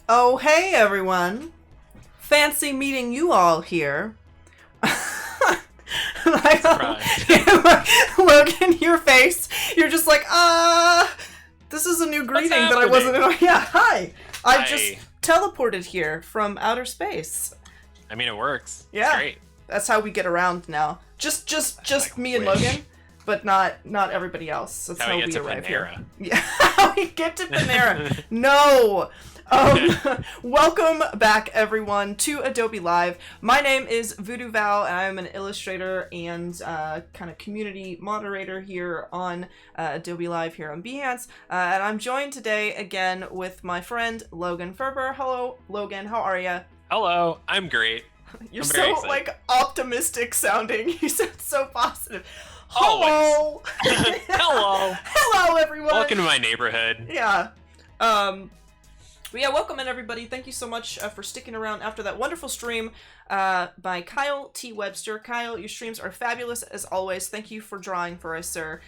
Oh, hey everyone. Fancy meeting you all here. Like, Logan, your face. You're just like, this is a new greeting that I wasn't in. Yeah, hi. I just teleported here from outer space. I mean, it works. Yeah. It's great. That's how we get around now. Just me and Logan, but not everybody else. That's how we arrive here. Yeah, how we get to Panera. No. Welcome back, everyone, to Adobe Live. My name is VooDoo Val, and I'm an illustrator and kind of community moderator here on Adobe Live here on Behance. And I'm joined today again with my friend Logan Faerber. Hello, Logan. How are you? Hello. I'm great. You're so like optimistic sounding. You sound so positive. Hello. Hello. Hello, everyone. Welcome to my neighborhood. Yeah. But yeah, welcome in everybody. Thank you so much for sticking around after that wonderful stream by Kyle T. Webster. Kyle, your streams are fabulous as always. Thank you for drawing for us, sir.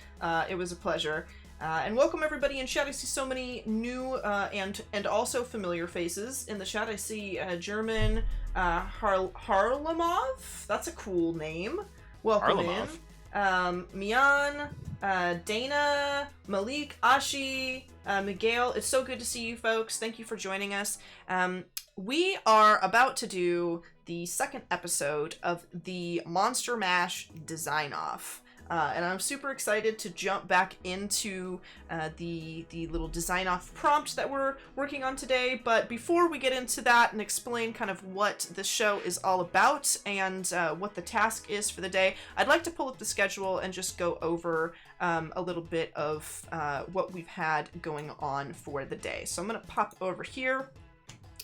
It was a pleasure. And welcome everybody in chat. I see so many new and also familiar faces in the chat. I see German Harlamov. That's a cool name. Welcome Harlamov. in. Mian, Dana, Malik, Ashi, Miguel. It's so good to see you folks. Thank you for joining us. We are about to do the second episode of the Monster Mash Design Off. And I'm super excited to jump back into the little design off prompt that we're working on today. But before we get into that and explain kind of what the show is all about and what the task is for the day, I'd like to pull up the schedule and just go over a little bit of what we've had going on for the day. So I'm going to pop over here.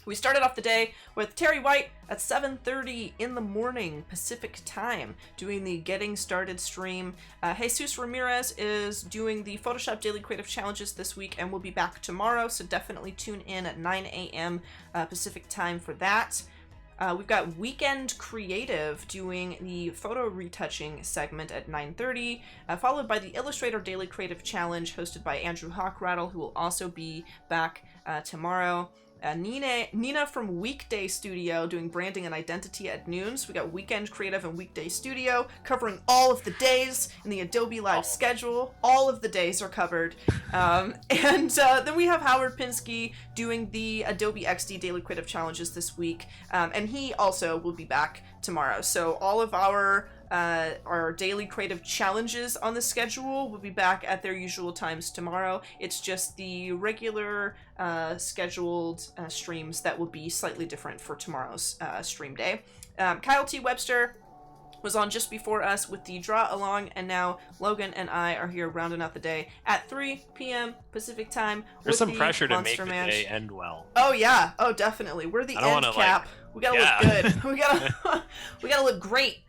We started off the day with Terry White at 7:30 in the morning Pacific time doing the Getting Started stream. Jesus Ramirez is doing the Photoshop Daily Creative Challenges this week and will be back tomorrow, so definitely tune in at 9 a.m. Pacific time for that. We've got Weekend Creative doing the photo retouching segment at 9:30, followed by the Illustrator Daily Creative Challenge hosted by Andrew Hockrattle, who will also be back tomorrow. Nina from Weekday Studio doing branding and identity at noon. So we got Weekend Creative and Weekday Studio covering all of the days in the Adobe Live schedule. All of the days are covered. And then we have Howard Pinsky doing the Adobe XD Daily Creative Challenges this week. And he also will be back tomorrow. So all of our daily creative challenges on the schedule will be back at their usual times tomorrow. It's just the regular scheduled streams that will be slightly different for tomorrow's stream day. Kyle T. Webster was on just before us with the draw along, and now Logan and I are here rounding out the day at 3 p.m. Pacific time. There's some pressure to Monster make the day end well. Oh yeah, oh definitely. We're the end cap. We gotta look good. We gotta look great.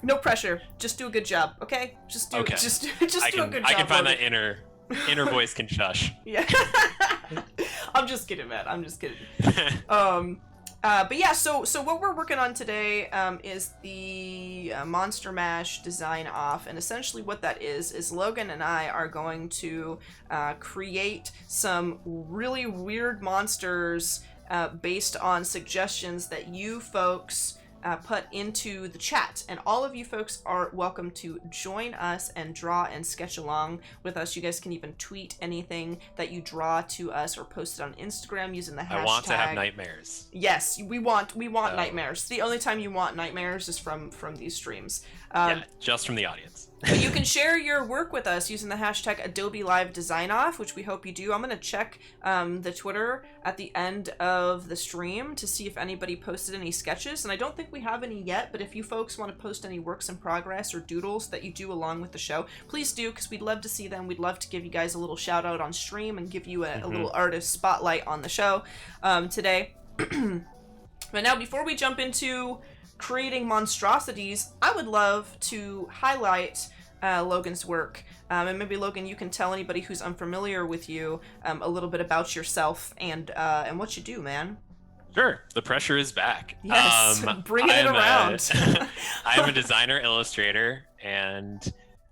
No pressure. Just do a good job, okay? Just do a good job. I can find that inner voice can shush. Yeah. I'm just kidding, man. I'm just kidding. But yeah, so what we're working on today is the Monster Mash Design Off, and essentially what that is Logan and I are going to create some really weird monsters based on suggestions that you folks put into the chat, and all of you folks are welcome to join us and draw and sketch along with us. You guys can even tweet anything that you draw to us or post it on Instagram using the hashtag. I want to have nightmares. Yes, we want nightmares. The only time you want nightmares is from these streams. Yeah, just from the audience. But you can share your work with us using the hashtag Adobe Live Design Off, which we hope you do. I'm going to check the Twitter at the end of the stream to see if anybody posted any sketches, and I don't think we have any yet, but if you folks want to post any works in progress or doodles that you do along with the show, please do, because we'd love to see them. We'd love to give you guys a little shout out on stream and give you a little artist spotlight on the show today. But now, before we jump into creating monstrosities, I would love to highlight Logan's work. And maybe, Logan, you can tell anybody who's unfamiliar with you a little bit about yourself and what you do, man. Sure. The pressure is back. Yes, bringing it around. I'm a designer illustrator, and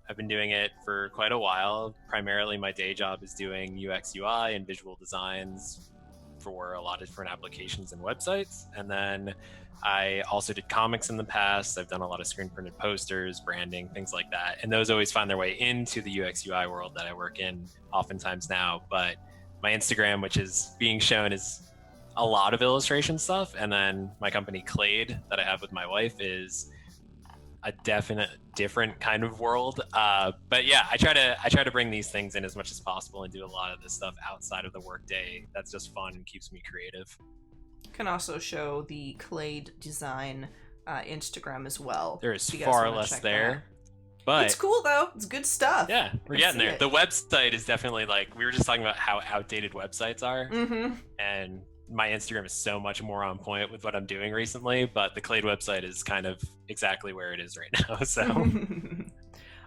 I've been doing it for quite a while. Primarily, my day job is doing UX, UI, and visual designs for a lot of different applications and websites. And then I also did comics in the past. I've done a lot of screen printed posters, branding, things like that. And those always find their way into the UX UI world that I work in oftentimes now. But my Instagram, which is being shown, is a lot of illustration stuff. And then my company Clade that I have with my wife is a definite different kind of world. But yeah, I try to bring these things in as much as possible and do a lot of this stuff outside of the workday. That's just fun and keeps me creative. Can also show the Clade Design Instagram as well. There is far less there, but it's cool though. It's good stuff. Yeah, we're getting there. The website is definitely like, we were just talking about how outdated websites are, and my Instagram is so much more on point with what I'm doing recently, but the Clade website is kind of exactly where it is right now. So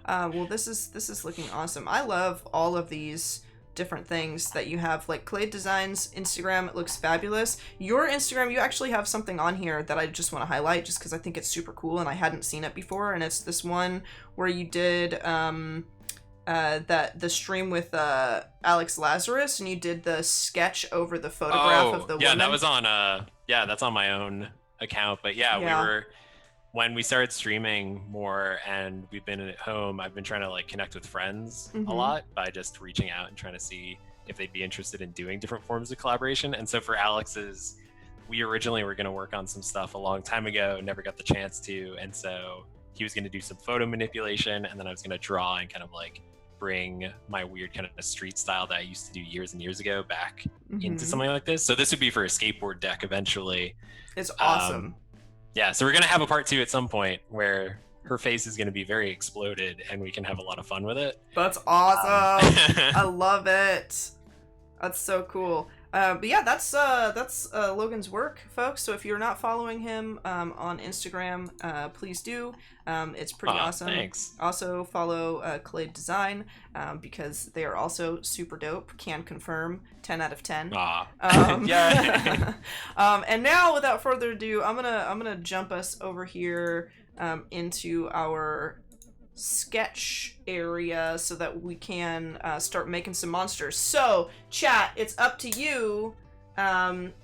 well, this is looking awesome. I love all of these different things that you have, like Clade Designs Instagram. It looks fabulous. Your Instagram, you actually have something on here that I just want to highlight just because I think it's super cool and I hadn't seen it before, and it's this one where you did the stream with Alex Lazarus, and you did the sketch over the photograph of the woman. That was on that's on my own account. But we were, when we started streaming more and we've been at home, I've been trying to like connect with friends a lot by just reaching out and trying to see if they'd be interested in doing different forms of collaboration. And so for Alex's, we originally were going to work on some stuff a long time ago, never got the chance to, and so he was going to do some photo manipulation, and then I was going to draw and kind of like bring my weird kind of street style that I used to do years and years ago back into something like this. So this would be for a skateboard deck eventually. It's awesome. So we're gonna have a part 2 at some point where her face is gonna be very exploded and we can have a lot of fun with it. That's awesome. I love it. That's so cool. But yeah, that's Logan's work, folks. So if you're not following him on Instagram, please do. It's pretty awesome. Thanks. Also follow Clade Design because they are also super dope. Can confirm. 10 out of 10. Yeah. And now, without further ado, I'm gonna jump us over here into our sketch area so that we can start making some monsters. So chat, it's up to you.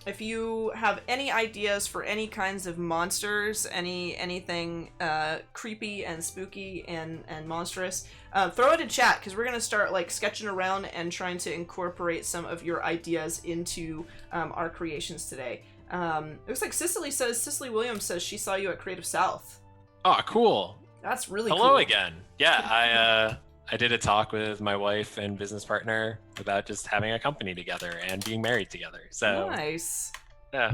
If you have any ideas for any kinds of monsters, anything creepy and spooky and monstrous, throw it in chat, because we're gonna start like sketching around and trying to incorporate some of your ideas into our creations today. It looks like Cicely Williams says she saw you at Creative South. Oh, cool. That's really cool. Hello again. Yeah, I did a talk with my wife and business partner about just having a company together and being married together. So nice. Yeah.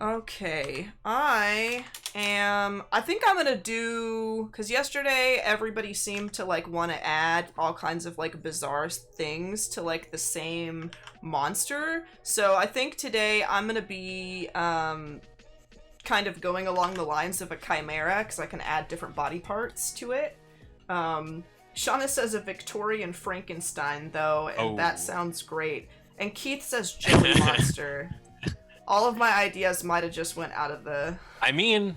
Okay, I think I'm gonna do, because yesterday everybody seemed to like want to add all kinds of like bizarre things to like the same monster. So I think today I'm gonna be kind of going along the lines of a chimera, because I can add different body parts to it. Shauna says a Victorian Frankenstein, though, and that sounds great. And Keith says jelly monster. All of my ideas might have just went out of the... I mean,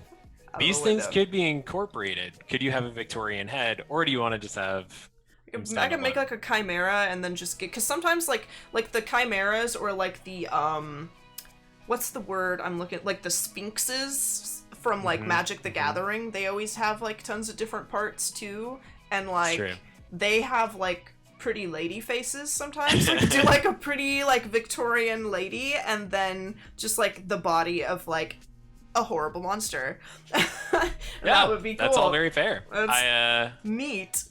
these things could be incorporated. Could you have a Victorian head, or do you want to just have... I can make like a chimera and then just get... Because sometimes like the chimeras or like the, what's the word I'm looking... Like the sphinxes from like Magic the Gathering, they always have like tons of different parts too. And like, they have like pretty lady faces sometimes. Like, do like a pretty like Victorian lady and then just like the body of like a horrible monster. That would be cool. That's all very fair. That's neat.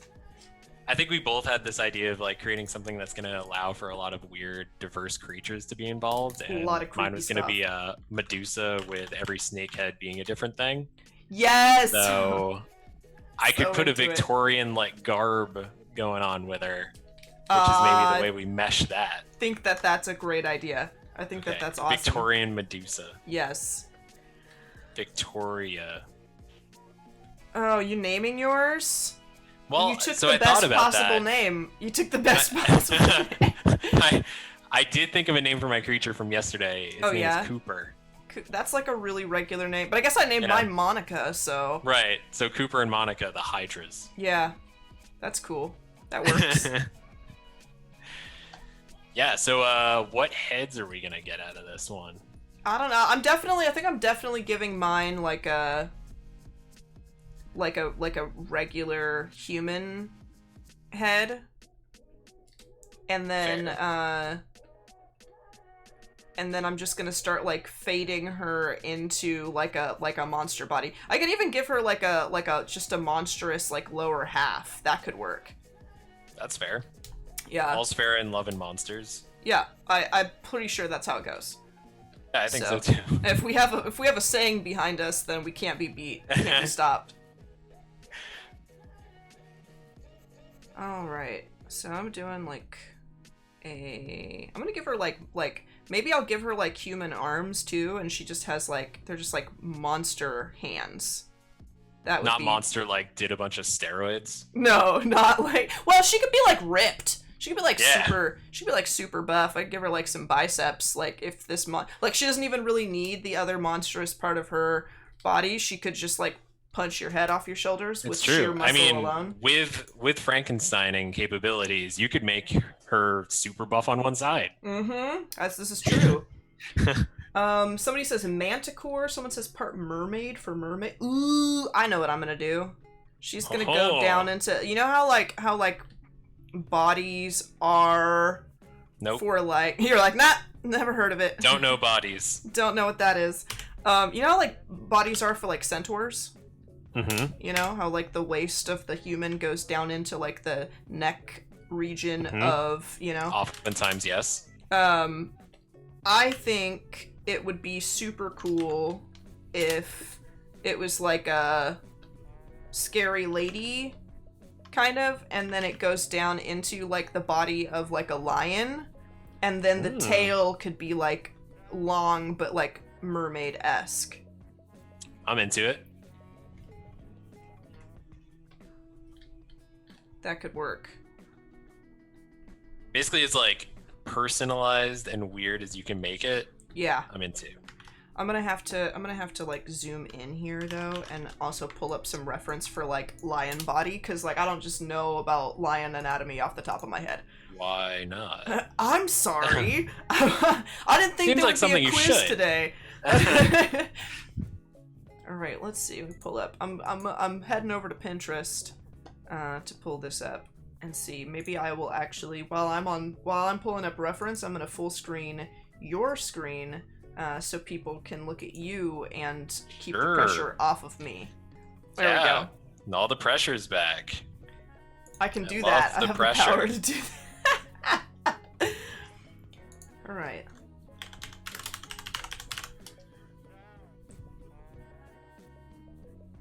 I think we both had this idea of like creating something that's going to allow for a lot of weird, diverse creatures to be involved. And a lot of creepy mine was going to be a Medusa with every snake head being a different thing. Yes. So I could put a Victorian like garb going on with her, which is maybe the way we mesh that. I think that's a great idea. I think that's awesome. Victorian Medusa. Yes. Victoria. Oh, you naming yours? Well, you took the best possible name. You took the best possible name. I did think of a name for my creature from yesterday. His name is Cooper. That's like a really regular name. But I guess I named mine Monica, so... Right. So Cooper and Monica, the Hydras. Yeah. That's cool. That works. Yeah, so what heads are we gonna get out of this one? I don't know. I think I'm definitely giving mine like a regular human head. And then I'm just gonna start like fading her into like a monster body. I could even give her like a just a monstrous like lower half. That could work. That's fair. Yeah. All's fair in love and monsters. Yeah, I'm pretty sure that's how it goes. Yeah, I think so too. If we have a saying behind us, then we can't be beat. We can't be stopped. All right. So I'm doing like I'm gonna give her like maybe I'll give her like human arms too, and she just has like they're just like monster hands. That would not be... monster like did a bunch of steroids. No, not like. Well, she could be like ripped. She could be like super. She'd be like super buff. I'd give her like some biceps. Like if this like she doesn't even really need the other monstrous part of her body. She could just like punch your head off your shoulders with sheer muscle alone. With Frankensteining capabilities, you could make her super buff on one side. Mm-hmm. This is true. Somebody says manticore. Someone says part mermaid for mermaid. Ooh, I know what I'm gonna do. She's gonna go down into how bodies are. Nope. For like you're like nah, never heard of it. Don't know bodies. Don't know what that is. How like bodies are for like centaurs. Mm-hmm. You know how like the waist of the human goes down into like the neck region of Oftentimes, yes. I think it would be super cool if it was like a scary lady kind of, and then it goes down into like the body of like a lion, and then the tail could be like long but like mermaid-esque. I'm into it. That could work. Basically, it's like personalized and weird as you can make it. Yeah. I'm into. I'm gonna have to like zoom in here though, and also pull up some reference for like lion body, because like I don't just know about lion anatomy off the top of my head. Why not? I'm sorry. I didn't think there would be a quiz today. All right, let's see. We pull up. I'm heading over to Pinterest to pull this up and see. Maybe I will actually, while I'm pulling up reference, I'm gonna full screen your screen so people can look at you and keep the pressure off of me. There we go. And all the pressure's back. I can do that. I have the power to do that. All right.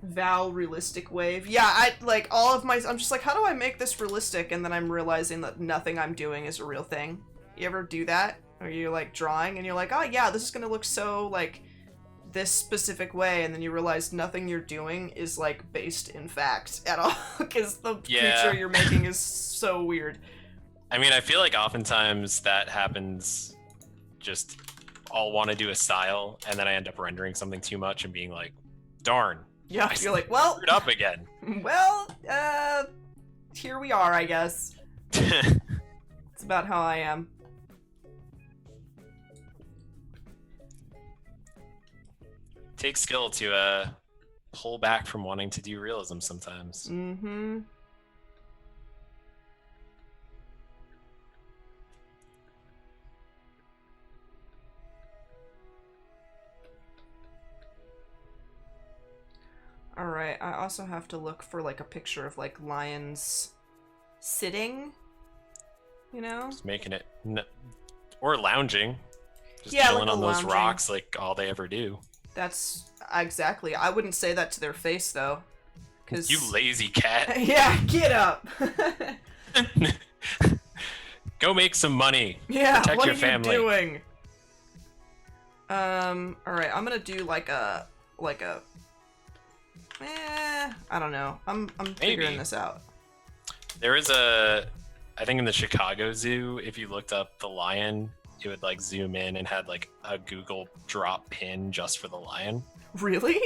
Val realistic wave. Yeah, I like all of my. I'm just like, how do I make this realistic? And then I'm realizing that nothing I'm doing is a real thing. You ever do that? Or you're like drawing and you're like, oh yeah, this is gonna look so like this specific way, and then you realize nothing you're doing is like based in fact at all, because the creature you're making is so weird. I mean, I feel like oftentimes that happens. Just I'll want to do a style, and then I end up rendering something too much and being like, darn. Yeah, you're like, well, screwed up again. Well, here we are, I guess. It's about how I am. Takes skill to pull back from wanting to do realism sometimes. Mm-hmm. All right, I also have to look for like a picture of like lions sitting, you know? Just making it, or lounging. Just like chilling on those lounging. rocks like all they ever do. That's exactly. I wouldn't say that to their face though. You lazy cat. Yeah, get up. Go make some money. Yeah, protect what your are family. You doing? All right, I'm gonna do like a. I don't know. I'm figuring this out. There is I think in the Chicago Zoo, if you looked up the lion, it would like zoom in and had like a Google drop pin just for the lion. Really?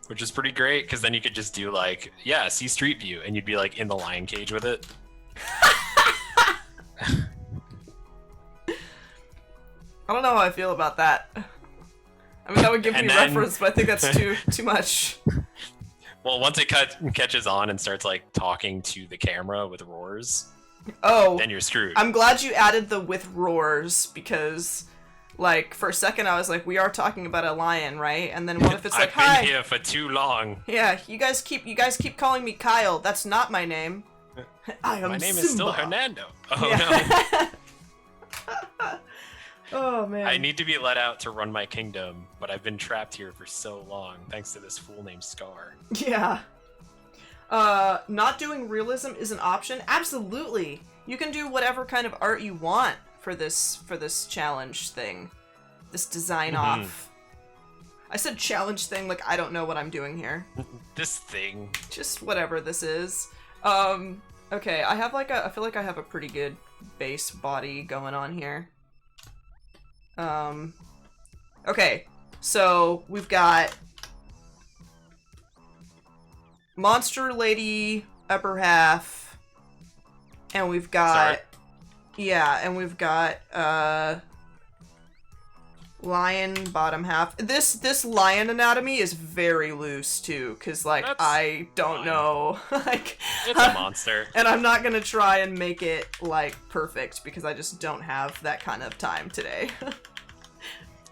Which is pretty great, because then you could just do like, see Street View, and you'd be like in the lion cage with it. I don't know how I feel about that. I mean, that would give me reference, but I think that's too much. Well, once it catches on and starts like talking to the camera with roars, then you're screwed. I'm glad you added the with roars, because like for a second I was like, we are talking about a lion, right? And then what if it's like, hi, I've been here for too long. Yeah, you guys keep calling me Kyle. That's not my name. I am My name Simba. is still Hernando. Oh no. Oh man. I need to be let out to run my kingdom, but I've been trapped here for so long thanks to this fool named Scar. Yeah. Not doing realism is an option. Absolutely. You can do whatever kind of art you want for this challenge thing. This design off. I said challenge thing like I don't know what I'm doing here. This thing. Just whatever this is. Okay, I feel like I have a pretty good base body going on here. Okay, so we've got monster lady upper half, and we've got lion bottom half. This lion anatomy is very loose too, because like I don't know, like it's a monster, and I'm not gonna try and make it like perfect because I just don't have that kind of time today.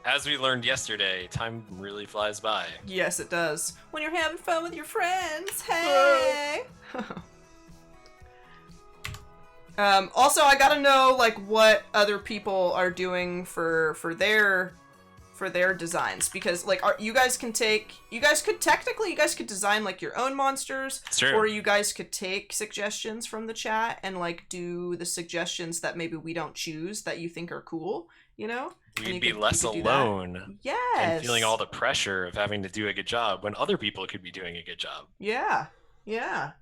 As we learned yesterday, time really flies by. Yes, it does. When you're having fun with your friends, hey! Also, I gotta know, like, what other people are doing for their designs, because, like, you guys could design, like, your own monsters, or you guys could take suggestions from the chat and, like, do the suggestions that maybe we don't choose that you think are cool, you know? We'd be less alone. Yes. And feeling all the pressure of having to do a good job when other people could be doing a good job. Yeah. Yeah.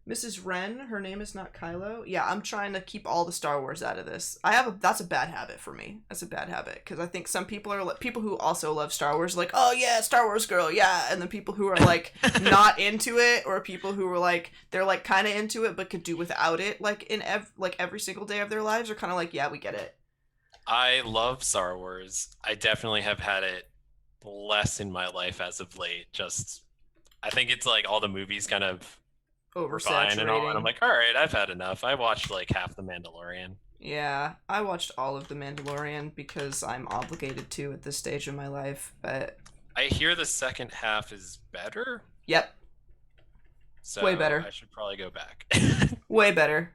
Mrs. Wren, her name is not Kylo. Yeah, I'm trying to keep all the Star Wars out of this. That's a bad habit for me. That's a bad habit, because I think some people are like, people who also love Star Wars, like, oh yeah, Star Wars girl, yeah, and then people who are like not into it, or people who are like, they're like kind of into it but could do without it, like in every single day of their lives, are kind of like, yeah, we get it. I love Star Wars. I definitely have had it less in my life as of late. I think it's like all the movies kind of oversaturating and all, and I'm like, all right, I've had enough. I watched like half The Mandalorian. Yeah, I watched all of The Mandalorian because I'm obligated to at this stage of my life, but I hear the second half is better. Yep. So way better. I should probably go back. Way better.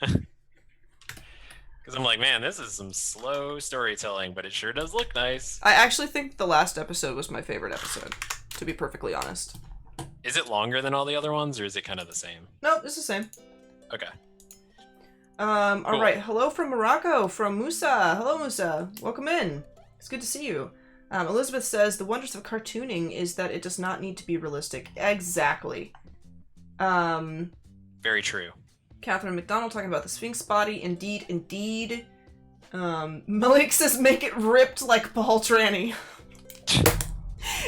Because I'm like, man, this is some slow storytelling, but it sure does look nice. I actually think the last episode was my favorite episode, to be perfectly honest. Is it longer than all the other ones, or is it kind of the same? No, it's the same. Okay. Cool. All right. Hello from Morocco, from Musa. Hello, Musa. Welcome in. It's good to see you. Elizabeth says, the wonders of cartooning is that it does not need to be realistic. Exactly. Very true. Catherine McDonald talking about the Sphinx body. Indeed, indeed. Malik says, make it ripped like Paul Tranny.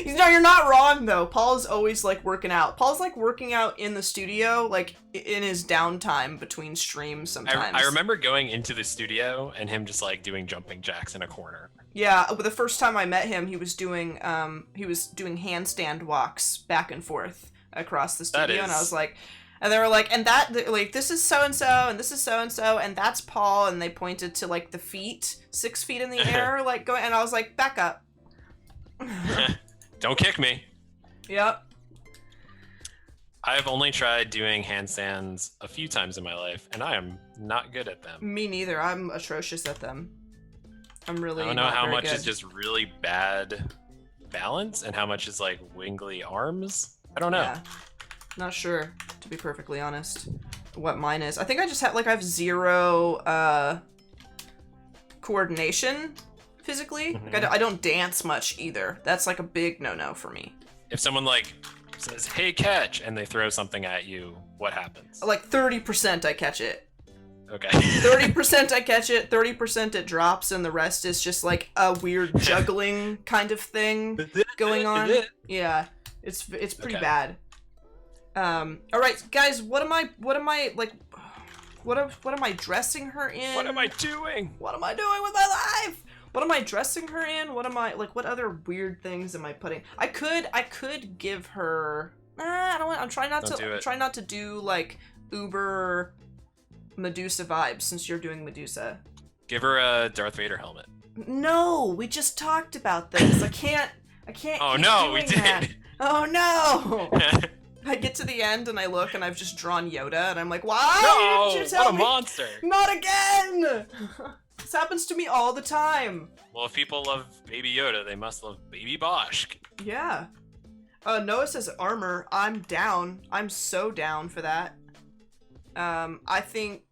No, you're not wrong, though. Paul is always, like, working out. Paul's, like, working out in the studio, like, in his downtime between streams sometimes. I remember going into the studio and him just, like, doing jumping jacks in a corner. Yeah, but the first time I met him, he was doing handstand walks back and forth across the studio, and I was like... And they were like, and that, like, this is so-and-so, and this is so-and-so, and that's Paul, and they pointed to, like, the feet, 6 feet in the air, like, going, and I was like, back up. Don't kick me. Yep. I've only tried doing handstands a few times in my life, and I am not good at them. Me neither. I'm atrocious at them. I'm really I don't know not how very much good. is just really bad balance, and how much is, like, wingly arms. I don't know. Yeah. Not sure, to be perfectly honest, what mine is. I think I just have, like, I have 0 coordination physically. Mm-hmm. Like, I don't dance much either. That's, like, a big no-no for me. If someone, like, says, hey, catch, and they throw something at you, what happens? Like, 30% I catch it. Okay. 30% I catch it, 30% it drops, and the rest is just, like, a weird juggling kind of thing going on. Yeah, it's pretty bad. All right, guys, what am I, like, What am I dressing her in? What am I doing? What am I doing with my life? What am I dressing her in? What am I, like, what other weird things am I putting? I could give her, I don't want, I'm trying not to do, like, uber Medusa vibes, since you're doing Medusa. Give her a Darth Vader helmet. No, we just talked about this. I can't Oh keep no, doing we did. that. Oh no! I get to the end and I look and I've just drawn Yoda and I'm like, why didn't you tell what a me? monster! Not again! This happens to me all the time. Well, if people love Baby Yoda, they must love Baby Bosch. Yeah. Noah says armor. I'm down. I'm so down for that. I think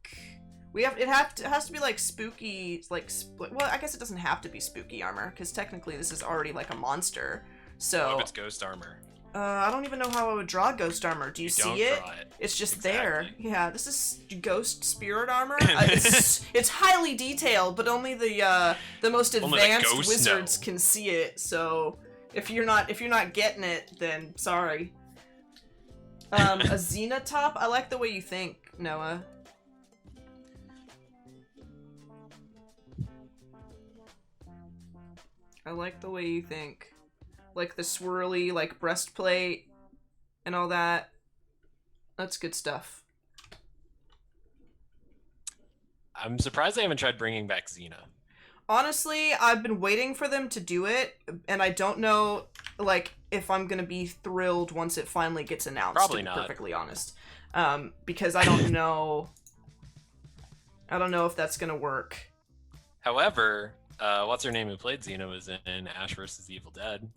it has to be like spooky, like well, I guess it doesn't have to be spooky armor because technically this is already like a monster. So what if it's ghost armor? I don't even know how I would draw ghost armor. Do you see it? It's just there. Yeah, this is ghost spirit armor. It's highly detailed, but only the most advanced wizards can see it. So if you're not getting it, then sorry. A Xena top. I like the way you think, Noah. I like the way you think. Like the swirly, like, breastplate and all that. That's good stuff. I'm surprised they haven't tried bringing back Xena. Honestly, I've been waiting for them to do it, and I don't know, like, if I'm gonna be thrilled once it finally gets announced. Probably to be not. Perfectly honest. Because I don't know. I don't know if that's gonna work. However, what's her name who played Xena was in Ash vs. Evil Dead.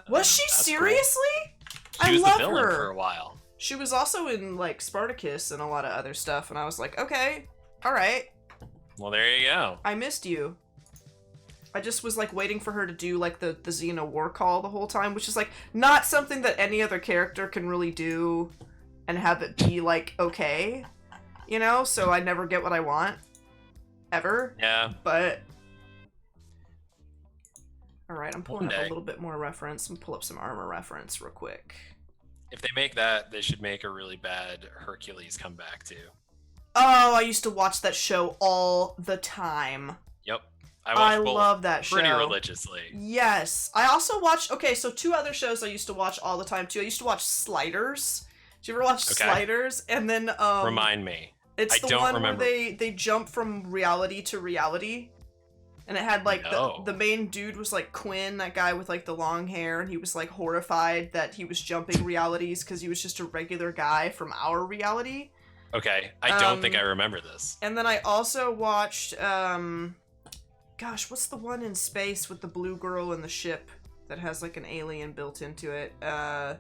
Was she seriously? Cool. She was I love the villain her for a while. She was also in, like, Spartacus and a lot of other stuff, and I was like, okay, alright. Well, there you go. I missed you. I just was, like, waiting for her to do, like, the Xena war call the whole time, which is, like, not something that any other character can really do and have it be, like, okay. You know? So I never get what I want. Ever. Yeah. But... Alright, I'm pulling up a little bit more reference. I'm gonna pull up some armor reference real quick. If they make that, they should make a really bad Hercules comeback, too. Oh, I used to watch that show all the time. Yep. I love that show. Pretty religiously. Yes. I also watched... Okay, so two other shows I used to watch all the time, too. I used to watch Sliders. Did you ever watch Sliders? And then, Remind me. It's the one where they jump from reality to reality. And it had, like, the main dude was, like, Quinn, that guy with, like, the long hair, and he was, like, horrified that he was jumping realities because he was just a regular guy from our reality. Okay, I don't think I remember this. And then I also watched, gosh, what's the one in space with the blue girl in the ship that has, like, an alien built into it? I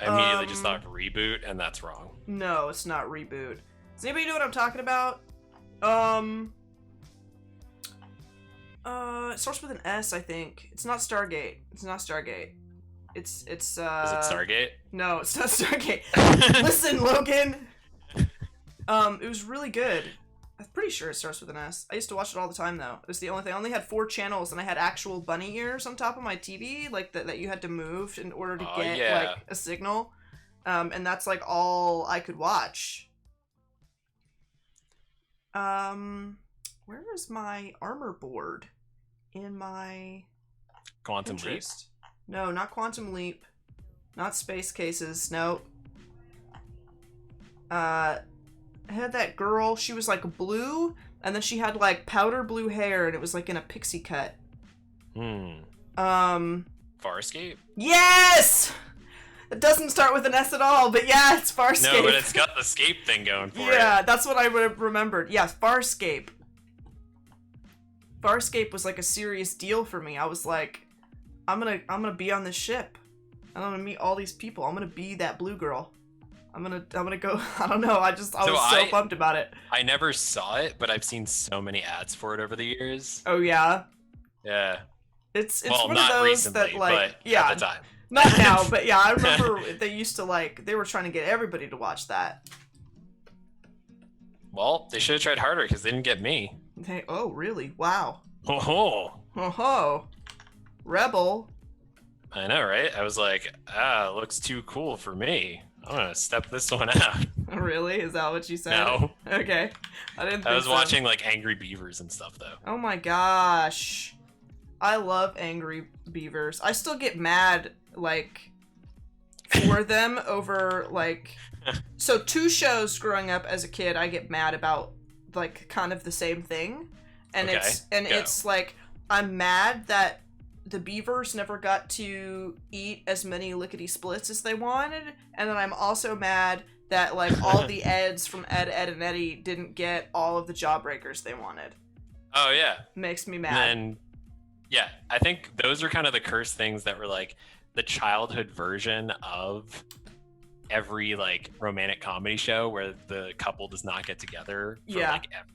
immediately just thought Reboot, and that's wrong. No, it's not Reboot. Does anybody know what I'm talking about? It starts with an S, I think. It's not Stargate. It's not Stargate. It's Is it Stargate? No, it's not Stargate. Listen, Logan! It was really good. I'm pretty sure it starts with an S. I used to watch it all the time, though. It was the only thing. I only had 4 channels, and I had actual bunny ears on top of my TV, like, that you had to move in order to get, like, a signal. And that's, like, all I could watch. Where is my armor board? In my... Quantum Leap? No, not Quantum Leap. Not Space Cases, no. I had that girl, she was like blue, and then she had like powder blue hair, and it was like in a pixie cut. Farscape? Yes! It doesn't start with an S at all, but yeah, it's Farscape. No, but it's got the scape thing going for it. Yeah, that's what I would have remembered. Yes, Farscape. Farscape was like a serious deal for me. I was like, I'm gonna be on this ship. I'm gonna meet all these people. I'm gonna be that blue girl. I'm gonna go. I don't know. I was so pumped about it. I never saw it, but I've seen so many ads for it over the years. Oh yeah. Yeah. It's one of those recently, that like but yeah. at the time. Not now, but yeah, I remember they used to like they were trying to get everybody to watch that. Well, they should have tried harder because they didn't get me. Oh really? Wow. Oh. Rebel. I know, right? I was like, looks too cool for me. I'm gonna step this one out. Really? Is that what you said? No. Okay. I didn't think I was so. watching like Angry Beavers and stuff though. Oh my gosh. I love Angry Beavers. I still get mad, like, for them over, like... So 2 shows growing up as a kid, I get mad about, like, kind of the same thing. And it's like, I'm mad that the Beavers never got to eat as many lickety-splits as they wanted. And then I'm also mad that, like, all the Eds from Ed, Edd, and Eddy didn't get all of the Jawbreakers they wanted. Oh, yeah. Makes me mad. And yeah, I think those are kind of the cursed things that were like the childhood version of every like romantic comedy show where the couple does not get together for like ever.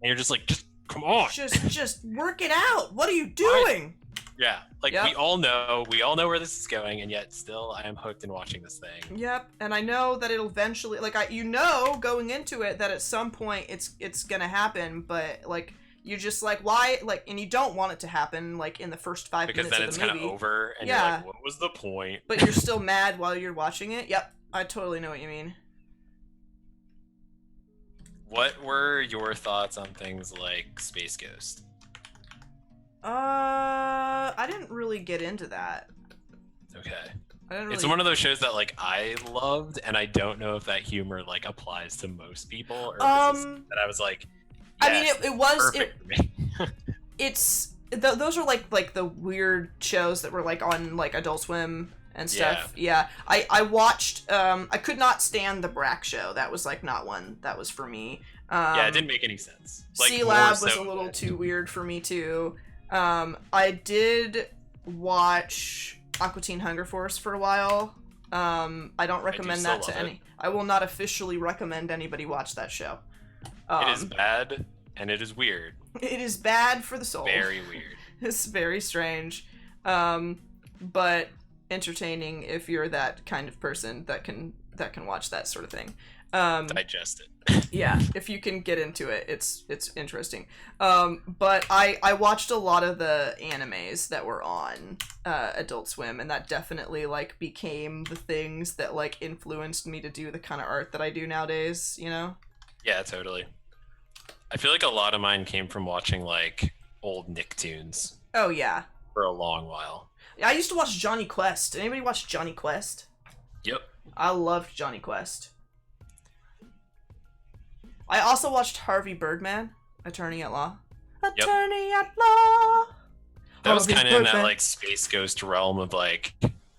And you're just like, just come on. Just work it out. What are you doing? Yeah. Like we all know where this is going, and yet still I am hooked in watching this thing. Yep. And I know that it'll eventually going into it that at some point it's gonna happen, but like you're just like, why? Like, and you don't want it to happen, like, in the first 5 minutes of the movie. Because then it's kind of over, and you're like, what was the point? But you're still mad while you're watching it? Yep, I totally know what you mean. What were your thoughts on things like Space Ghost? I didn't really get into that. Okay. It's one of those shows that, like, I loved, and I don't know if that humor, like, applies to most people, or that I was like... I mean, it was. It's those are like the weird shows that were like on like Adult Swim and stuff. Yeah. I watched. I could not stand the Brack show. That was like not one that was for me. It didn't make any sense. Like, C-Lab was a little too weird for me too. I did watch Aqua Teen Hunger Force for a while. I don't recommend that to any. I will not officially recommend anybody watch that show. It is bad, and it is weird. It is bad for the soul. Very weird. It's very strange, but entertaining if you're that kind of person that can watch that sort of thing. Digest it. Yeah, if you can get into it, it's interesting. But I watched a lot of the animes that were on Adult Swim, and that definitely like became the things that like influenced me to do the kind of art that I do nowadays. You know? Yeah, totally. I feel like a lot of mine came from watching like old Nicktoons. Oh yeah. For a long while. I used to watch Johnny Quest. Did anybody watch Johnny Quest? Yep. I loved Johnny Quest. I also watched Harvey Birdman, Attorney at Law. Attorney at Law. That was kind of in that like Space Ghost realm of like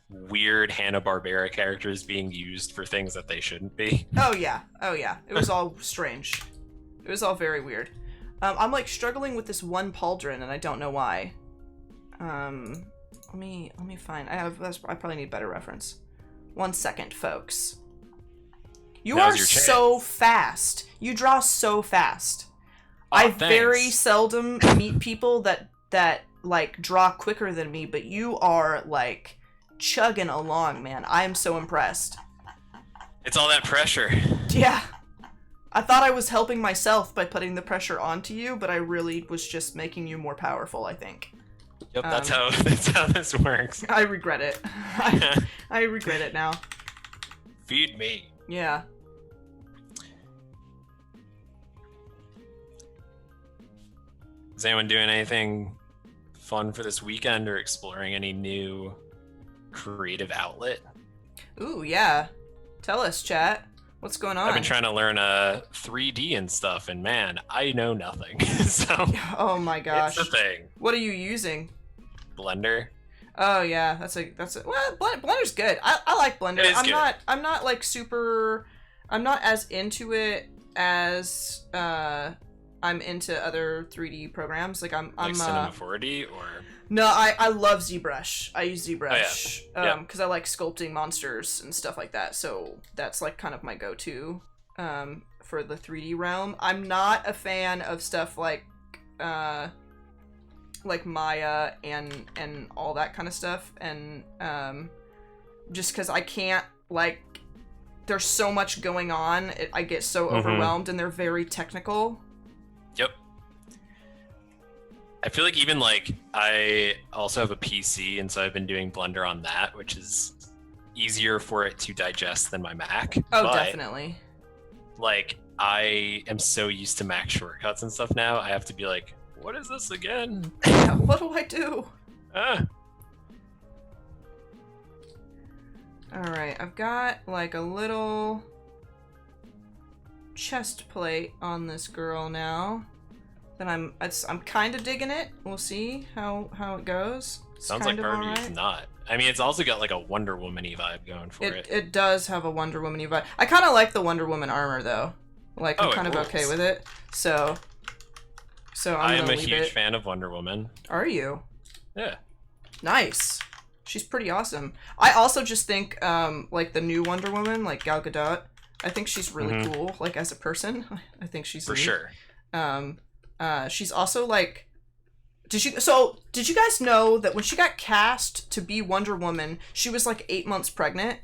weird Hanna-Barbera characters being used for things that they shouldn't be. Oh yeah. It was all strange. It was all very weird. I'm like struggling with this one pauldron, and I don't know why. Let me find. I probably need better reference. 1 second, folks. You are so fast. You draw so fast. I very seldom meet people that like draw quicker than me, but you are like chugging along, man. I am so impressed. It's all that pressure. Yeah. I thought I was helping myself by putting the pressure onto you, but I really was just making you more powerful, I think. Yep, that's how this works. I regret it. I regret it now. Feed me. Yeah. Is anyone doing anything fun for this weekend or exploring any new creative outlet? Ooh, yeah. Tell us, chat. What's going on? I've been trying to learn 3D and stuff, and man, I know nothing. So. Oh my gosh. It's the thing. What are you using? Blender. Oh yeah, that's a well, Blender's good. I like Blender. It is good. I'm not like super. I'm not as into it as I'm into other 3D programs. Like I'm Cinema 4D or. No, I love ZBrush. I use ZBrush because I like sculpting monsters and stuff like that. So that's like kind of my go-to for the 3D realm. I'm not a fan of stuff like Maya and all that kind of stuff, and just because I can't, like, there's so much going on, I get so overwhelmed, and they're very technical. Yep. I feel like even, like, I also have a PC, and so I've been doing Blender on that, which is easier for it to digest than my Mac. Oh, definitely. like I am so used to Mac shortcuts and stuff now. I have to be like, what is this again? What do I do? Alright, I've got like a little chest plate on this girl now. Then I'm kind of digging it. We'll see how it goes. It's Sounds like Barbie's not. I mean, it's also got like a Wonder Woman-y vibe going for it. It does have a Wonder Woman-y vibe. I kind of like the Wonder Woman armor though. Like I'm kind of okay with it. So I am a huge fan of Wonder Woman. Are you? Yeah. Nice. She's pretty awesome. I also just think like the new Wonder Woman, like Gal Gadot, I think she's really cool. Like as a person, I think she's for neat. Sure. She's also like, did you guys know that when she got cast to be Wonder Woman, she was like 8 months pregnant?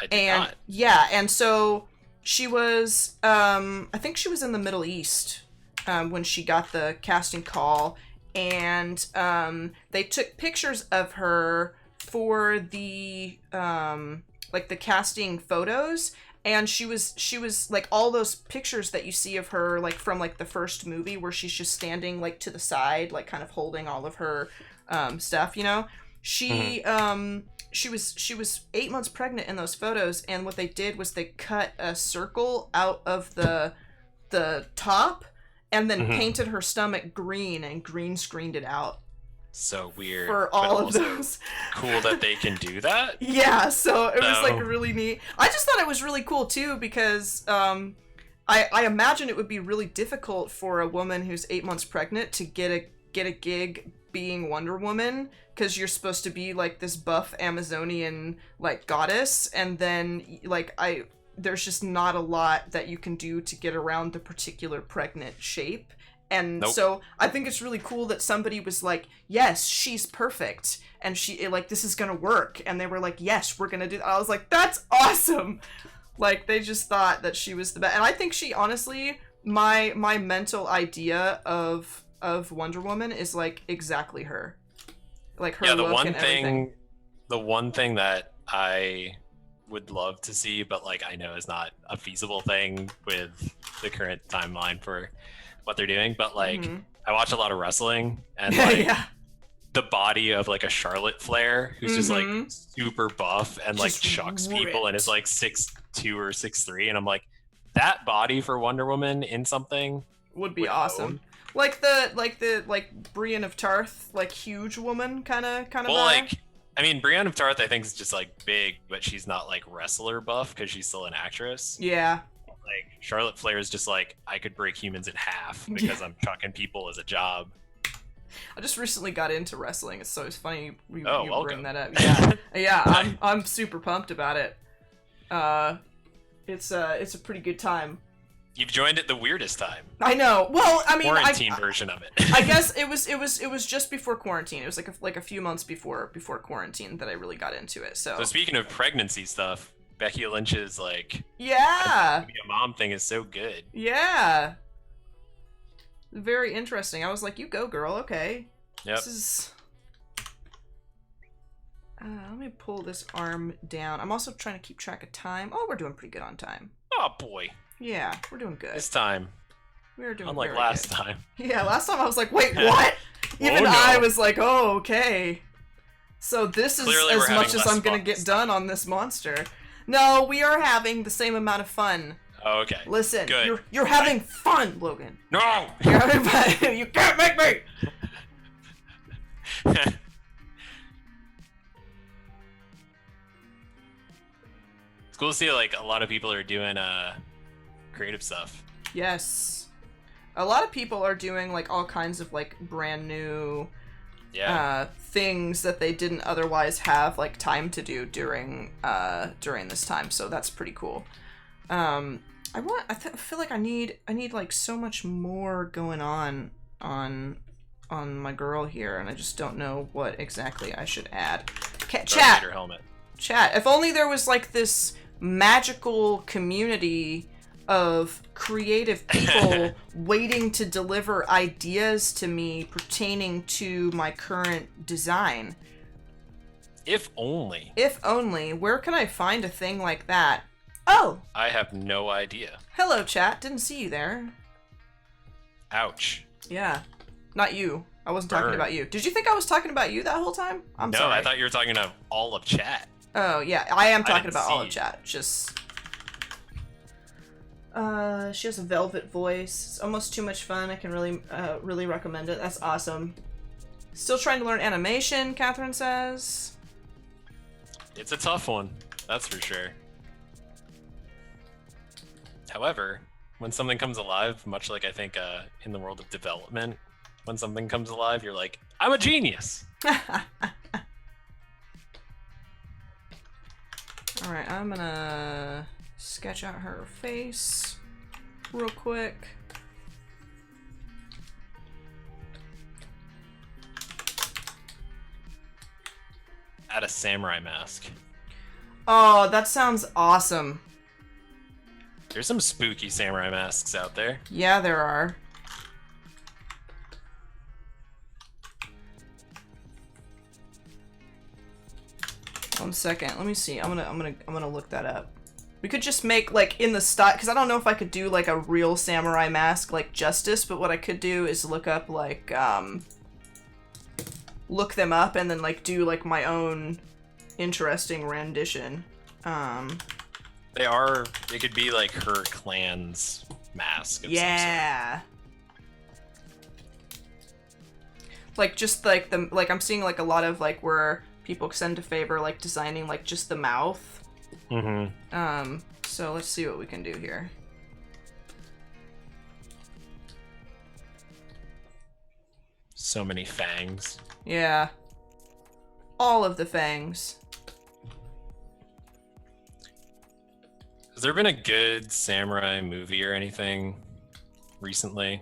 I did not. Yeah, and so she was, I think she was in the Middle East when she got the casting call, and they took pictures of her for the like the casting photos. And she was like all those pictures that you see of her like from like the first movie where she's just standing like to the side, like kind of holding all of her stuff, you know. She was 8 months pregnant in those photos, and what they did was they cut a circle out of the top and then painted her stomach green and green screened it out. So weird. For all of those. Cool that they can do that. Yeah, so it was like really neat. I just thought it was really cool too because I imagine it would be really difficult for a woman who's 8 months pregnant to get a gig being Wonder Woman, because you're supposed to be like this buff Amazonian like goddess, and then like there's just not a lot that you can do to get around the particular pregnant shape. And so I think it's really cool that somebody was like, yes, she's perfect. And this is going to work. And they were like, yes, we're going to do that. I was like, that's awesome. Like, they just thought that she was the best. And I think she, honestly, my mental idea of Wonder Woman is like exactly her. Like her look and everything. The one thing that I would love to see, but like I know is not a feasible thing with the current timeline for what they're doing, but like I watch a lot of wrestling, and like the body of like a Charlotte Flair who's just like super buff and like chucks people and is like 6'2" or 6'3", and I'm like, that body for Wonder Woman in something would be awesome. Like the Brienne of Tarth, like huge woman kind of well, like I mean, Brienne of Tarth I think is just like big, but she's not like wrestler buff because she's still an actress. Yeah. Like Charlotte Flair is just like, I could break humans in half because I'm chucking people as a job. I just recently got into wrestling, so it's funny you bring that up. Yeah, I'm super pumped about it. It's a pretty good time. You've joined at the weirdest time. I know. Well, I mean, quarantine version of it. I guess it was just before quarantine. It was like a few months before quarantine that I really got into it. So speaking of pregnancy stuff, Becky Lynch's like be a mom thing is so good. Yeah. Very interesting. I was like, you go, girl. Okay. Yep. This is. Let me pull this arm down. I'm also trying to keep track of time. Oh, we're doing pretty good on time. Oh boy. Yeah, we're doing good. This time. We're doing unlike last time. Yeah, last time I was like, wait, what? Even I was like, oh, okay. So this is clearly as much as I'm gonna get done on this monster. No, we are having the same amount of fun. Oh, okay. Listen, good. You're having fun, Logan. No! You're having fun. You can't make me! It's cool to see like a lot of people are doing creative stuff. Yes. A lot of people are doing like all kinds of like brand new things that they didn't otherwise have like time to do during this time, so that's pretty cool. I feel like I need like so much more going on my girl here, and I just don't know what exactly I should add. Chat. Chat. If only there was like this magical community of creative people waiting to deliver ideas to me pertaining to my current design. If only. If only. Where can I find a thing like that? Oh! I have no idea. Hello, chat. Didn't see you there. Ouch. Yeah. Not you. I wasn't Burn. talking about you. Did you think I was talking about you that whole time? I'm sorry. No, I thought you were talking about all of chat. Oh, yeah. I am talking didn't about all see of chat. Just... she has a velvet voice. It's almost too much fun. I can really recommend it. That's awesome. Still trying to learn animation, Catherine says. It's a tough one. That's for sure. However, when something comes alive, much like I think in the world of development, when something comes alive, you're like, I'm a genius. Alright, I'm gonna sketch out her face real quick. Add a samurai mask. Oh, that sounds awesome. There's some spooky samurai masks out there. Yeah, there are. One second. Let me see. I'm gonna look that up. We could just make like in the style, because I don't know if I could do like a real samurai mask like justice, but what I could do is look up like look them up and then like do like my own interesting rendition. It could be like her clan's mask of yeah. Like just like I'm seeing like a lot of like where people send to Ferber like designing like just the mouth. Mm-hmm. So let's see what we can do here. So many fangs. Yeah. All of the fangs. Has there been a good samurai movie or anything recently?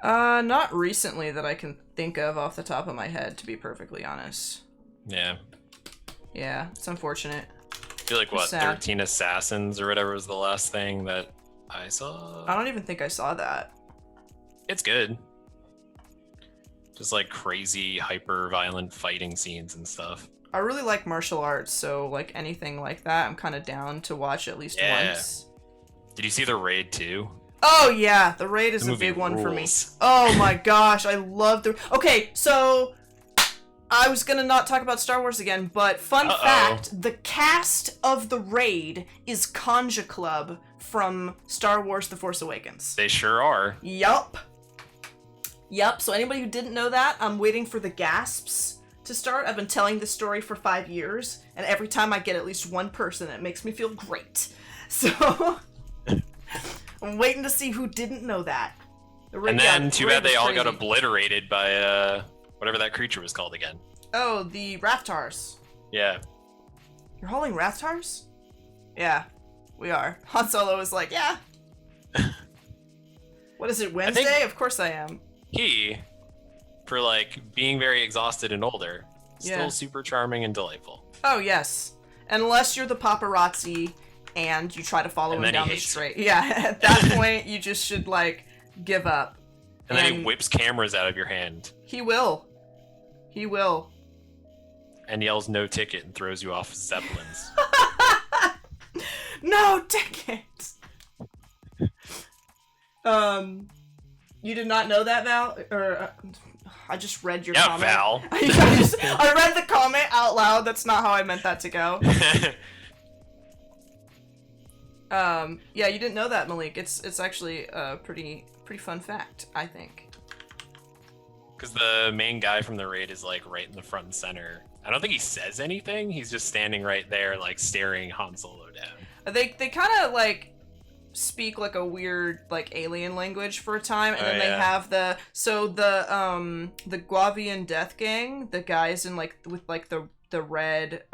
Not recently that I can think of off the top of my head, to be perfectly honest. Yeah. Yeah, it's unfortunate. I feel like, what, 13 Assassins or whatever was the last thing that I saw? I don't even think I saw that. It's good. Just like crazy, hyper-violent fighting scenes and stuff. I really like martial arts, so like anything like that, I'm kind of down to watch at least once. Did you see The Raid 2? Oh yeah, The Raid is a big one for me. Oh my gosh, I love the... Okay, so... I was gonna not talk about Star Wars again, but fun fact, the cast of The Raid is Conja Club from Star Wars The Force Awakens. They sure are. Yup. Yup, so anybody who didn't know that, I'm waiting for the gasps to start. I've been telling this story for 5 years, and every time I get at least one person, it makes me feel great. So, I'm waiting to see who didn't know that. And then, too bad they all got obliterated by, whatever that creature was called again. Oh, the Raftars. Yeah. You're hauling Raftars? Yeah, we are. Han Solo is like, yeah. What is it, Wednesday? Of course I am. He, for like being very exhausted and older, still super charming and delightful. Oh, yes. Unless you're the paparazzi and you try to follow him down the street. Yeah, at that point, you just should, like, give up. And then he whips cameras out of your hand. He will. He will. And yells no ticket and throws you off zeppelins. No ticket! You did not know that, Val? Or, I just read your comment. Val. I read the comment out loud. That's not how I meant that to go. Yeah, you didn't know that, Malik. It's actually a pretty fun fact, I think. Because the main guy from the raid is like right in the front and center. I don't think he says anything. He's just standing right there, like staring Han Solo down. They kind of like speak like a weird like alien language for a time, and then they have the Guavian Death Gang, the guys in like with like the red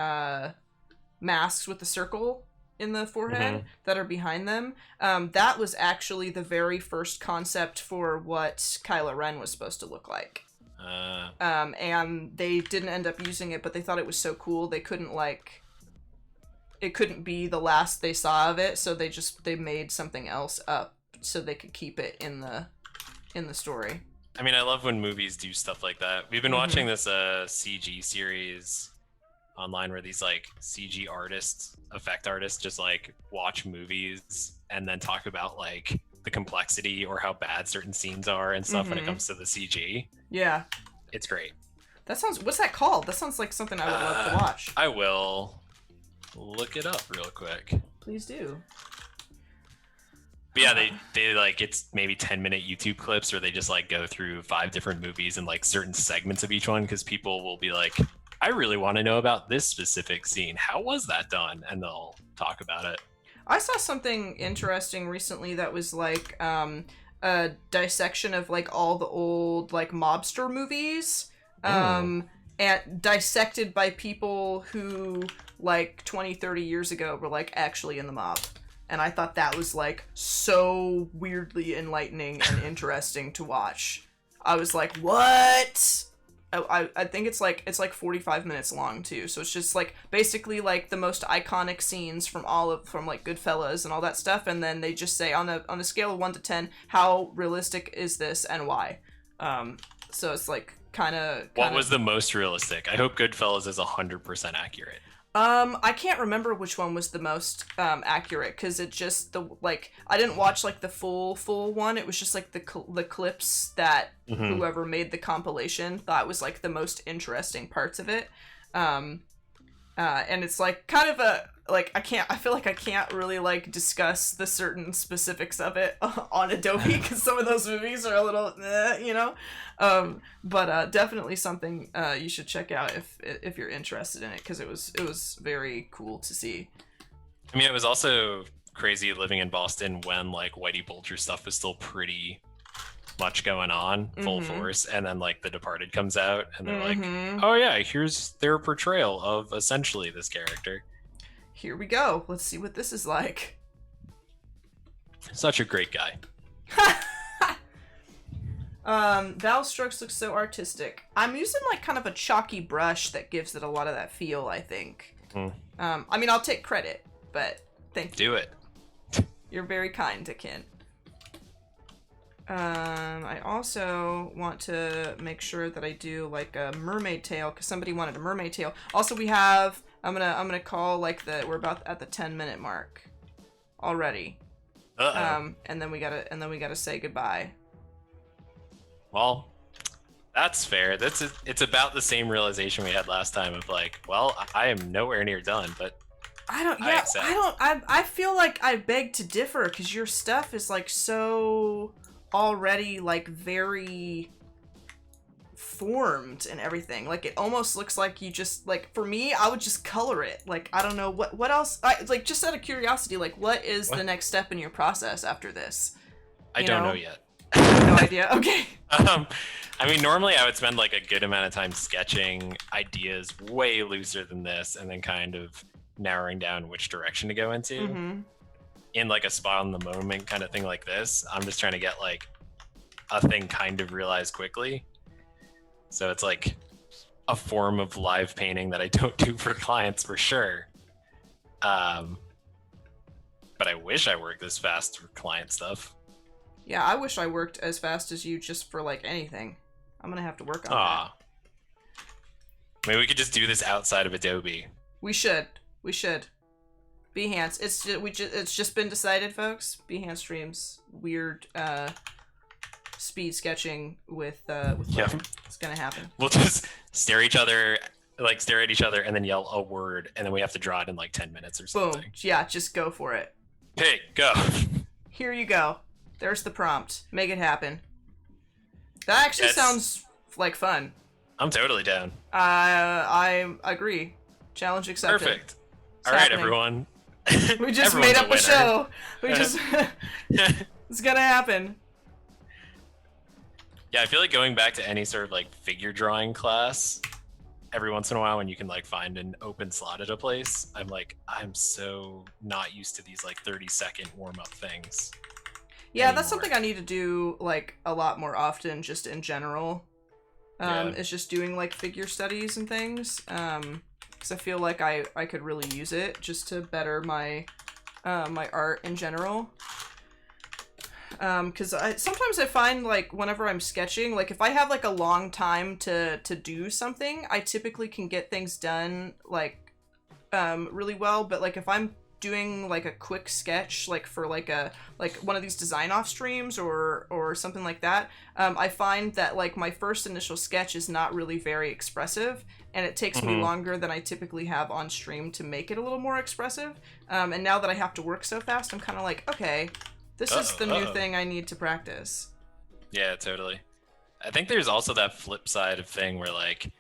masks with the circle in the forehead that are behind them. That was actually the very first concept for what Kylo Ren was supposed to look like. And they didn't end up using it, but they thought it was so cool they couldn't like... It couldn't be the last they saw of it, so they made something else up so they could keep it in the story. I mean, I love when movies do stuff like that. We've been watching this CG series online where these like CG artists, effect artists, just like watch movies and then talk about like the complexity or how bad certain scenes are and stuff when it comes to the CG. Yeah. It's great. That sounds, what's that called? That sounds like something I would love to watch. I will look it up real quick. Please do. But yeah, they like, it's maybe 10-minute YouTube clips where they just like go through 5 different movies and like certain segments of each one, because people will be like, I really want to know about this specific scene. How was that done? And they'll talk about it. I saw something interesting recently that was like a dissection of like all the old like mobster movies, and dissected by people who like 20, 30 years ago were like actually in the mob. And I thought that was like so weirdly enlightening and interesting to watch. I was like, what? I think it's like 45 minutes long too. So it's just like basically like the most iconic scenes from like Goodfellas and all that stuff. And then they just say on a scale of 1 to 10, how realistic is this and why? So it's like kind of. What was the most realistic? I hope Goodfellas is 100% accurate. I can't remember which one was the most accurate, because it just I didn't watch like the full one. It was just like the clips that whoever made the compilation thought was like the most interesting parts of it. And it's like kind of I feel like I can't really like discuss the certain specifics of it on Adobe, because some of those movies are a little, you know, but definitely something you should check out if you're interested in it, because it was very cool to see. I mean, it was also crazy living in Boston when like Whitey Bulger stuff was still pretty much going on full force, and then like The Departed comes out and they're like, oh yeah, here's their portrayal of essentially this character. Here we go. Let's see what this is like. Such a great guy. Val's strokes look so artistic. I'm using like kind of a chalky brush that gives it a lot of that feel, I think. I mean, I'll take credit, but thank you. Do it. You're very kind, Akin. I also want to make sure that I do like a mermaid tail, because somebody wanted a mermaid tail. Also, we have, I'm gonna call like we're about at the 10-minute mark already. And then we gotta say goodbye. Well, that's fair. It's about the same realization we had last time of like, well, I am nowhere near done, but I feel like I beg to differ, because your stuff is like so already like very formed and everything. Like it almost looks like you just like, for me, I would just color it. Like I don't know what else. Like just out of curiosity, like what is the next step in your process after this? I don't know yet. No idea. Okay. I mean, normally I would spend like a good amount of time sketching ideas way looser than this, and then kind of narrowing down which direction to go into. In like a spot on the moment kind of thing like this, I'm just trying to get like a thing kind of realized quickly. So it's like a form of live painting that I don't do for clients for sure. But I wish I worked this fast for client stuff. Yeah, I wish I worked as fast as you just for like anything. I'm gonna have to work on that. Maybe we could just do this outside of Adobe. We should. Behance. It's just been decided, folks. Behance streams weird speed sketching with Logan. It's gonna happen. We'll just stare at each other, and then yell a word, and then we have to draw it in like 10 minutes or something. Boom. Yeah, just go for it. Hey, go. Here you go. There's the prompt. Make it happen. That actually sounds like fun. I'm totally down. I agree. Challenge accepted. Perfect. All right, everyone. We just made up a show. We just it's gonna happen. Yeah, I feel like going back to any sort of like figure drawing class every once in a while when you can like find an open slot at a place, I'm so not used to these like 30-second warm-up things. Yeah, anymore. That's something I need to do like a lot more often, just in general. It's just doing like figure studies and things. Because I feel like I could really use it just to better my my art in general. because sometimes I find, like, whenever I'm sketching, like, if I have, like, a long time to do something, I typically can get things done, like, really well, but, like, if I'm doing, like, a quick sketch, like, for, like, one of these design off streams or something like that, I find that, like, my first initial sketch is not really very expressive, and it takes me longer than I typically have on stream to make it a little more expressive, and now that I have to work so fast, I'm kind of like, okay, this is the new thing I need to practice. Yeah, totally. I think there's also that flip side of thing where, like,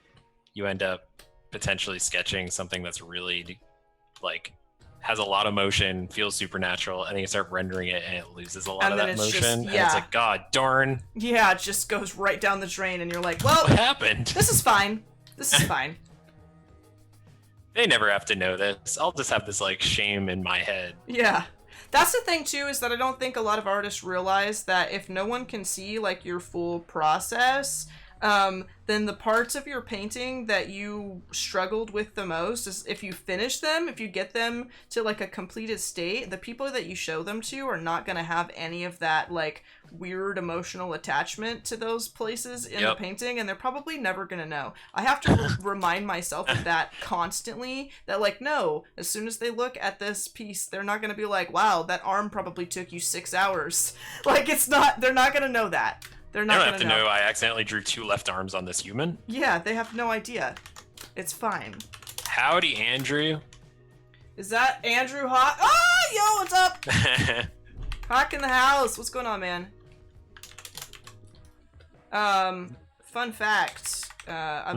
you end up potentially sketching something that's really, like, has a lot of motion, feels supernatural, and then you start rendering it and it loses a lot of that motion. And it's like, God darn. Yeah, it just goes right down the drain, and you're like, well, what happened? This is fine. This is fine. They never have to know this. I'll just have this, like, shame in my head. Yeah. That's the thing, too, is that I don't think a lot of artists realize that if no one can see, like, your full process, then the parts of your painting that you struggled with the most is if you finish them, if you get them to, like, a completed state, the people that you show them to are not going to have any of that, like, weird emotional attachment to those places in the painting, and they're probably never going to know. I have to remind myself of that constantly, that, like, no, as soon as they look at this piece, they're not going to be like, wow, that arm probably took you 6 hours. Like, they're not going to know that. They don't have to know I accidentally drew 2 left arms on this human. Yeah, they have no idea. It's fine. Howdy, Andrew. Is that Andrew Hawk? Oh, yo, what's up? Hawk in the house. What's going on, man? Fun fact. I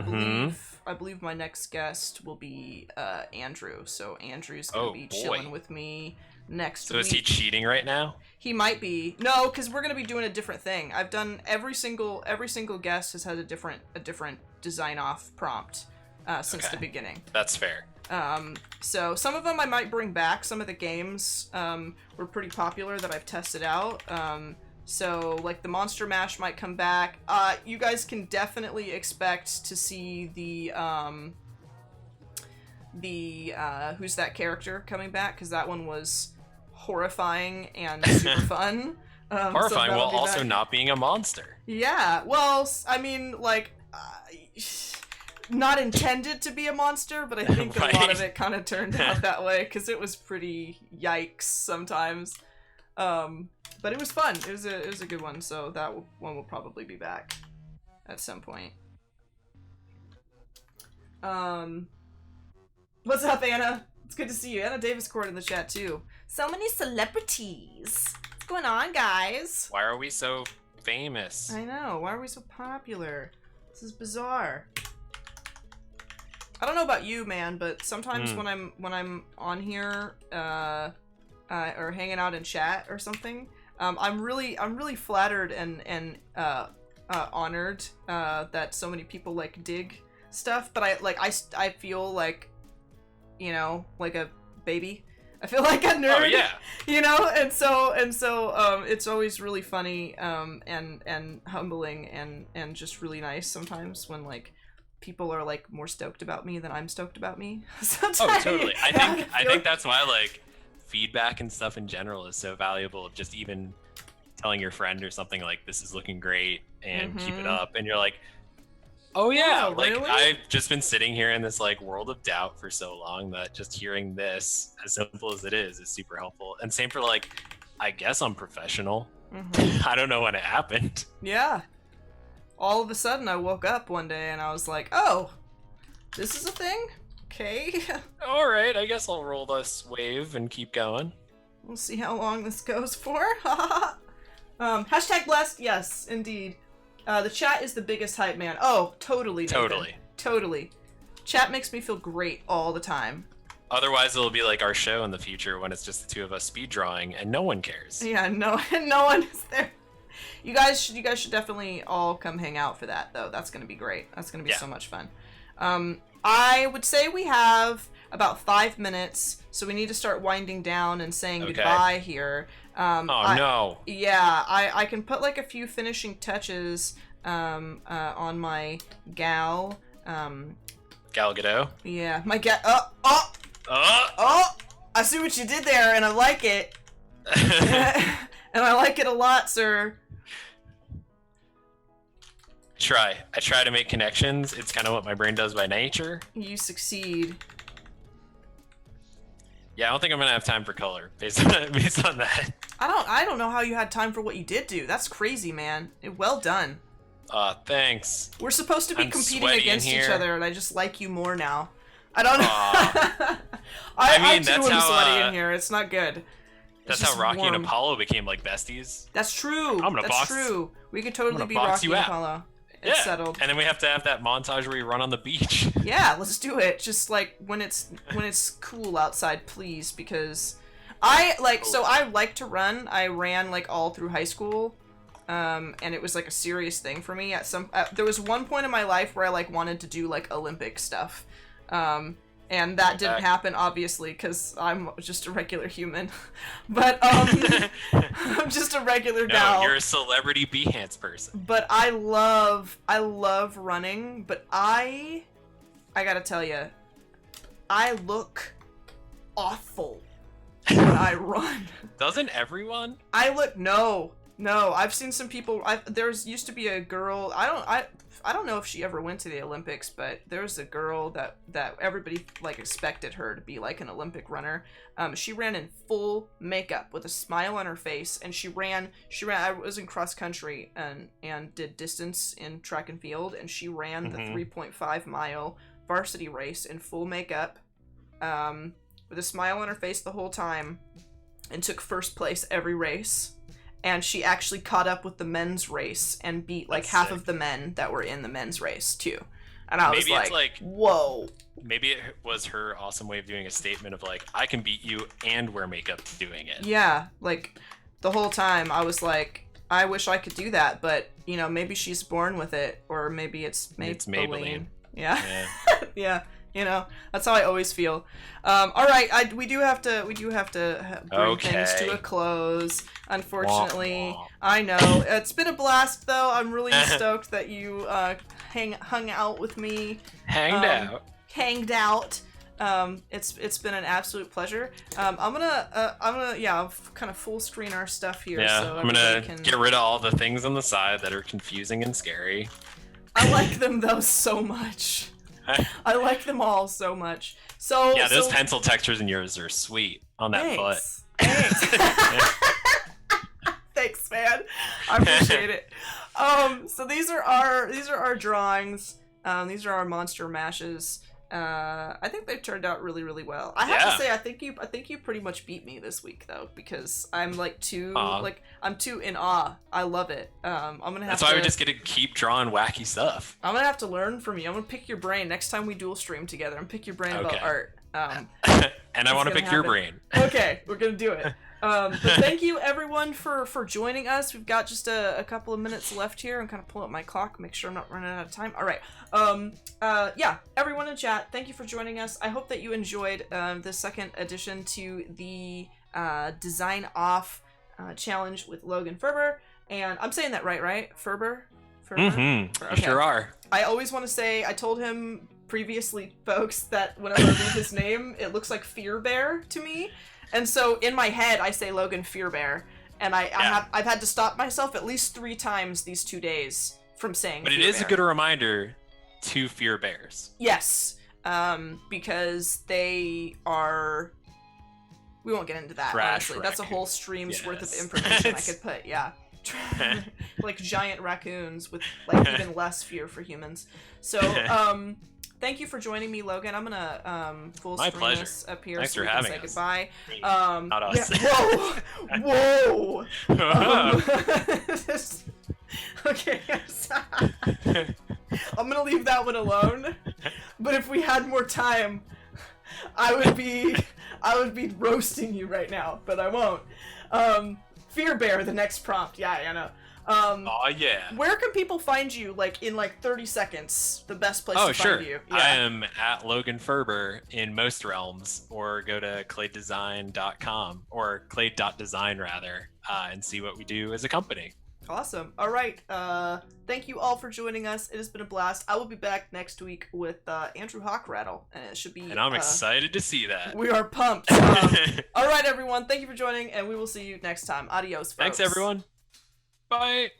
believe my next guest will be Andrew. So Andrew's gonna be chilling with me next week. So is he cheating right now? He might be. No, because we're gonna be doing a different thing. I've done every single guest has had a different design off prompt since the beginning. That's fair. So some of them I might bring back. Some of the games were pretty popular that I've tested out. So like the Monster Mash might come back. You guys can definitely expect to see the Who's That Character coming back, because that one was horrifying and super fun. Horrifying while also not being a monster. Yeah, well, I mean, like, not intended to be a monster, but I think a lot of it kind of turned out that way, because it was pretty yikes sometimes. But it was fun. It was a good one, so that one will probably be back at some point. What's up, Anna? It's good to see you. Anna Davis Court in the chat, too. So many celebrities. What's going on, guys? Why are we so famous? I know. Why are we so popular? This is bizarre. I don't know about you, man, but sometimes when I'm on here or hanging out in chat or something, I'm really flattered and honored that so many people like dig stuff. But I feel like, you know, like a baby. I feel like a nerd. Oh yeah. You know, and so it's always really funny and humbling and just really nice sometimes when like people are like more stoked about me than I'm stoked about me. Sometimes. Oh, totally. I think that's why like feedback and stuff in general is so valuable. Just even telling your friend or something like, this is looking great and keep it up, and you're like, oh yeah, like really? I've just been sitting here in this like world of doubt for so long that just hearing this, as simple as it is super helpful. And same for like, I guess I'm professional. I don't know when it happened. Yeah. All of a sudden I woke up one day and I was like, oh, this is a thing? Okay. All right, I guess I'll roll this wave and keep going. We'll see how long this goes for. Hashtag blessed. Yes, indeed. The chat is the biggest hype man. Oh, totally. Nathan. Totally. Chat makes me feel great all the time. Otherwise, it'll be like our show in the future when it's just the two of us speed drawing and no one cares. Yeah, no one is there. You guys should definitely all come hang out for that, though. That's gonna be great. That's gonna be so much fun. I would say we have about 5 minutes, so we need to start winding down and saying goodbye here. No. Yeah, I can put like a few finishing touches on my Gal. Gal Gadot? Yeah, my I see what you did there, and I like it. And I like it a lot, sir. I try to make connections. It's kind of what my brain does by nature. You succeed. Yeah, I don't think I'm gonna have time for color based on that. I don't know how you had time for what you did do. That's crazy, man. Well done. Thanks. We're supposed to be competing against each other, and I just like you more now. I don't know. I too am sweaty in here. It's not good. That's how Rocky and Apollo became like besties. That's true. That's true. We could totally be Rocky and Apollo. It's settled. And then we have to have that montage where you run on the beach. Yeah, let's do it. Just like when it's cool outside, please, because I like to run. I ran like all through high school. And it was like a serious thing for me. There was one point in my life where I like wanted to do like Olympic stuff. And that didn't happen, obviously, because I'm just a regular human. But, I'm just a regular gal. No, you're a celebrity Behance person. But I love running, but I gotta tell you, I look awful when I run. Doesn't everyone? No, I've seen some people, there's used to be a girl, I don't know if she ever went to the Olympics, but there's a girl that everybody like expected her to be like an Olympic runner. She ran in full makeup with a smile on her face, and she ran. I was in cross country and did distance in track and field, and she ran the 3.5 mile varsity race in full makeup, with a smile on her face the whole time, and took first place every race. And she actually caught up with the men's race and beat like half of the men that were in the men's race too. And I was like, whoa. Maybe it was her awesome way of doing a statement of like, I can beat you and wear makeup doing it. Yeah, like the whole time I was like, I wish I could do that, but you know, maybe she's born with it, or maybe it's Maybelline. Yeah. Yeah. You know, that's how I always feel. All right, we do have to bring things to a close. Unfortunately, I know it's been a blast, though. I'm really stoked that you hung out with me. Hanged out. It's been an absolute pleasure. I'm gonna kind of full screen our stuff here. Yeah, so I'm gonna get rid of all the things on the side that are confusing and scary. I like them though so much. I like them all so much. So yeah, those pencil textures in yours are sweet on that foot. Thanks. Thanks, man. I appreciate it. So these are our drawings. These are our monster mashes. I think they've turned out really, really well. I have to say, I think you pretty much beat me this week though, because I'm like I'm too in awe. I love it. I'm gonna have That's why we just get to keep drawing wacky stuff. I'm gonna have to learn from you. I'm gonna pick your brain next time we dual stream together. I'm pick your brain about art. And I want to pick your brain. Okay, we're gonna do it. But thank you everyone for joining us. We've got just a couple of minutes left here. I'm kind of pulling up my clock, make sure I'm not running out of time. All right. Yeah, everyone in chat, thank you for joining us. I hope that you enjoyed the second edition to the Design Off challenge with Logan Faerber. And I'm saying that right? Ferber? Mm-hmm. Okay. You sure are. I always want to say, I told him previously, folks, that whenever I read his name, it looks like Fear Bear to me. And so in my head, I say Logan Faerber, and I've had to stop myself at least 3 times these 2 days from saying. But it is a good reminder to fear bears. Yes, because they are. We won't get into that. Honestly, that's a whole stream's worth of information I could put. Yeah, like giant raccoons with like even less fear for humans. So thank you for joining me, Logan. I'm gonna full screen this up here. Thanks so for we can having say us. Goodbye. Not us. Yeah. Whoa! Okay. I'm gonna leave that one alone. But if we had more time, I would be roasting you right now. But I won't. Fear Bear, the next prompt. Yeah, I know. Oh yeah. Where can people find you, like, in, like, 30 seconds? The best place to find you. Yeah. I am at Logan Faerber in most realms, or go to claydesign.com, or clay.design rather, and see what we do as a company. Awesome. All right. Thank you all for joining us. It has been a blast. I will be back next week with Andrew Hockrattle, and it should be. And I'm excited to see that. We are pumped. All right, everyone. Thank you for joining, and we will see you next time. Adios, folks. Thanks, everyone. Bye.